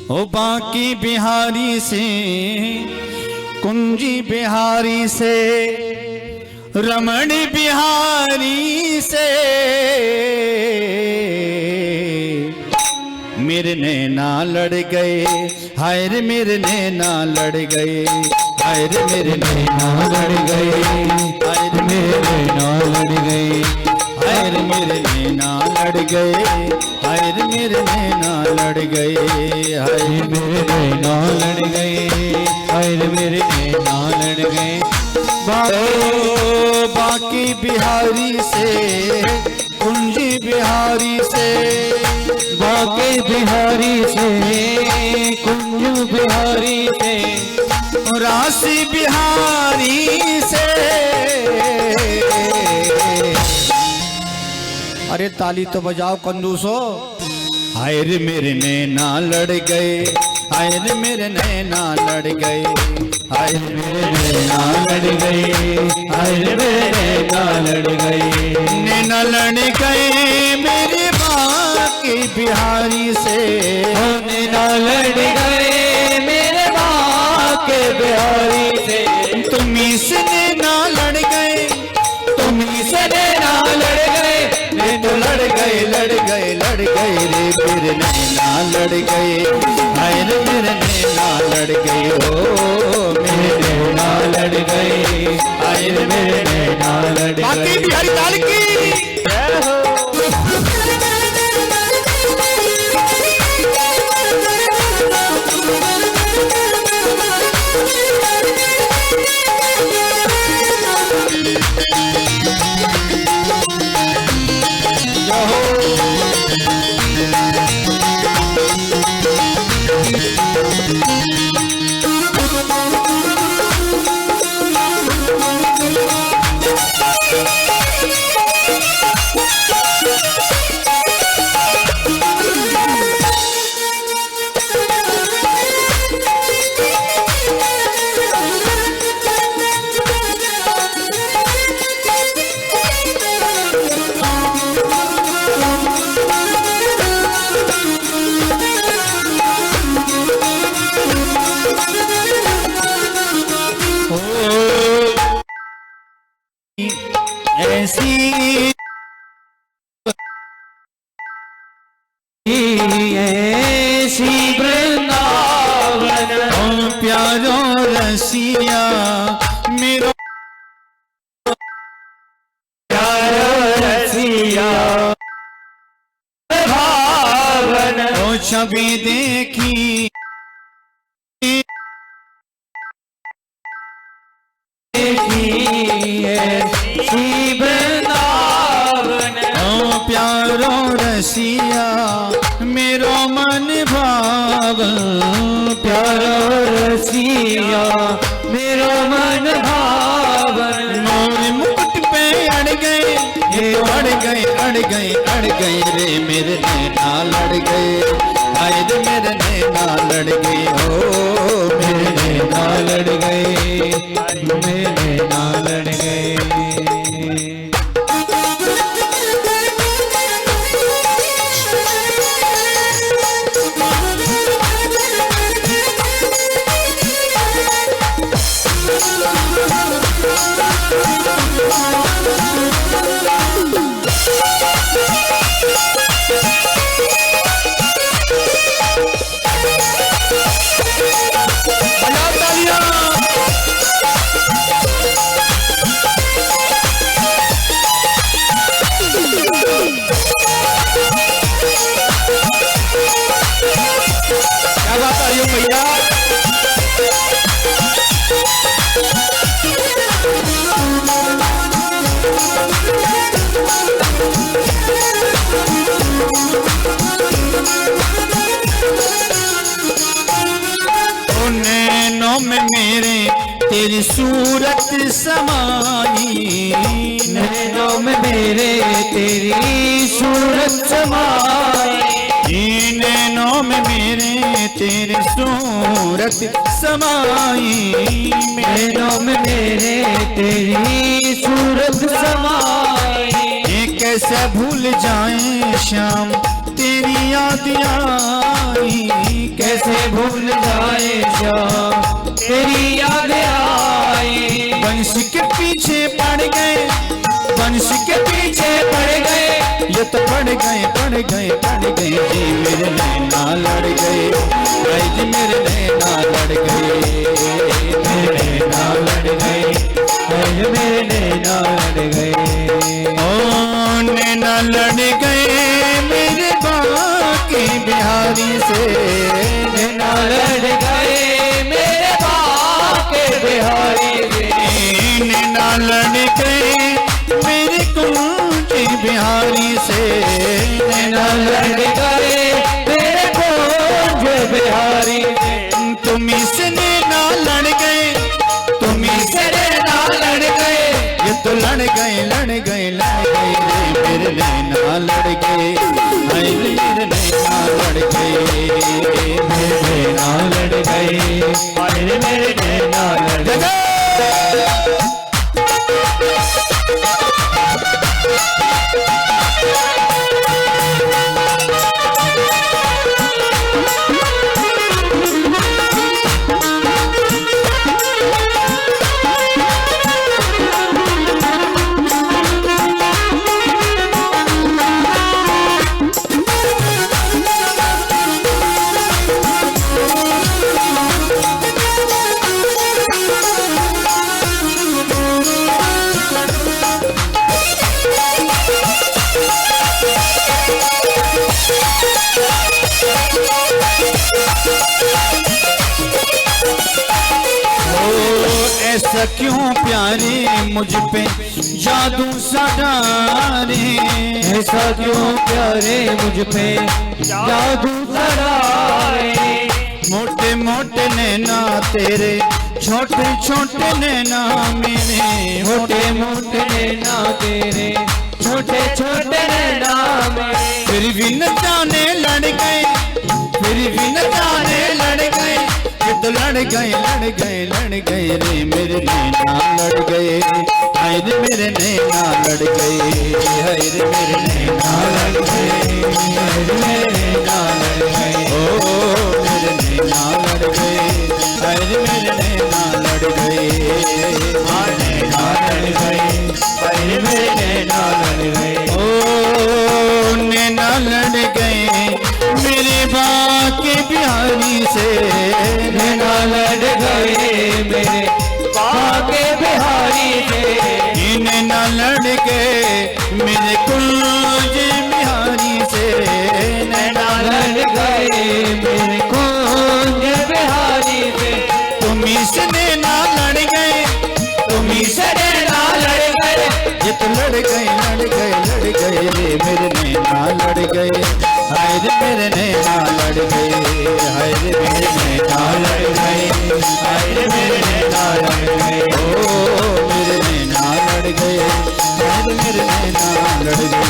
ओ बाकी बिहारी से, कुंजी बिहारी से, रमण बिहारी से मेरे नैना लड़ गए, हाय रे मेरे नैना लड़ गए, हाय रे मेरे नैना लड़ गए, हाय रे मेरे नैना लड़ गए, हाय रे मेरे नैना लड़ गए, हाय रे मेरे नैना लड़ गए, हाय मेरे नैना लड़ गए, हाय रे मेरे नैना लड़ गए। बाकी बिहारी से, कुंजी बिहारी से, बाकी बिहारी से, कुंज बिहारी से, राशि बिहारी से। अरे ताली तो बजाओ कंजूसो। हाय रे मेरे नैना लड़ गए, हाय रे मेरे नैना लड़ गए, हाय रे मेरे नैना लड़ गए, हाय रे मेरे नैना लड़ गए, नैना लड़ गए मेरे बाकी बिहारी से, नैना लड़ गए मेरे बाकी बिहारी से। तुम्ही से नैना लड़ गए, तुम्ही से नैना लड़ गए, मैं तो लड़ गए लड़ गए लड़ गए रे मेरे नैना लड़ गए, हाय रे मेरे नैना लड़ गए, ओ मेरे नैना लड़ गए, हाय रे मेरे नैना लड़ गए। बाकी बिहारी लाल की जय हो। ऐसी ऐसी वृंदावन प्यारो रसिया मेरो प्यारो रसिया भावन ओ छवि देखी प्यारो रसिया मेरो मन भाव, प्यारो रसिया मेरो मन भाव। मोर मुकुट पे अड़ गए, ये अड़ गए अड़ गए अड़ गए रे मेरे नैना लड़ गए, हाय रे मेरे नैना लड़ गए, ओ मेरे नैना लड़ गए, मेरे नैना लड़ गए। क्या बात है भैया। नैनों में मेरे तेरी सूरत समाई, नैनों में मेरे तेरी सूरत समाई, नैनों में मेरे तेरी सूरत समाई, नैनों में मेरे तेरी सूरत समाई। ये कैसे भूल जाए श्याम तेरी याद आई, कैसे भूल जाए श्याम तेरी याद आए। वंश के पीछे पड़ गए, वंश के पीछे पड़ गए, ये तो पड़ गए पड़ गए पड़ गए जी मेरे नैना लड़ गए, भाई जी मेरे नैना लड़ गए, मेरे नैना लड़ गए, आज मेरे नैना लड़ गए। ओ नैना लड़ गए मेरे बाकी बिहारी से, नैना लड़ गए मेरे बाके बिहारी से। नैना लड़ गए मेरे कुंज बिहारी से, नैना लड़ गए मेरे कुंज बिहारी से। तुम्ही से नैना लड़ गए, तुम्ही से नैना लड़ गए, ये तो लड़ गए लड़ गए लड़ गए रे मेरे नैना लड़ गए, हाय रे मेरे नैना लड़ गए, मेरे नैना लड़ गए, आज मेरे नैना लड़ गए। ऐसा क्यों प्यारे मुझ पे जादू सा डाले, ऐसा क्यों प्यारे मुझ पे जादू सराए। मोटे मोटे नैना तेरे, छोटे छोटे नैना मेरे, मोटे मोटे नैना तेरे, छोटे छोटे नैना मेरे। फिर भी न जाने लड़ गए, फिर भी न जाने लड़ गए, ये तो लड़ गए लड़ गए लड़ गए रे मेरे नैना लड़ गए, हाय रे मेरे नैना लड़ गए, हाय रे मेरे नैना लड़ गए, हाय रे मेरे नैना लड़ गए, ओ मेरे नैना लड़ गए, हाय रे मेरे नैना लड़ गए, हाय नैना लड़ गए, हाय रे मेरे नैना लड़ गए, ओ नैना लड़ गए मेरे बाके बिहारी से, नैना लड़ गए मेरे बाके बिहारी से। नैना लड़ गए मेरे कुंज बिहारी से, नैना लड़ गए मेरे कुंज बिहारी से। तुम्ही से नैना लड़ गए, तुम्ही से नैना लड़ गए, ये तो लड़ गए लड़ गए लड़ गए रे मेरे नैना लड़ गए, हाय रे मेरे नैना लड़ गए, हाय रे मेरे नैना लड़ गए, हाय रे मेरे नैना लड़ गए, ओ मेरे नैना लड़ गए, हाय रे मेरे नैना लड़ गए।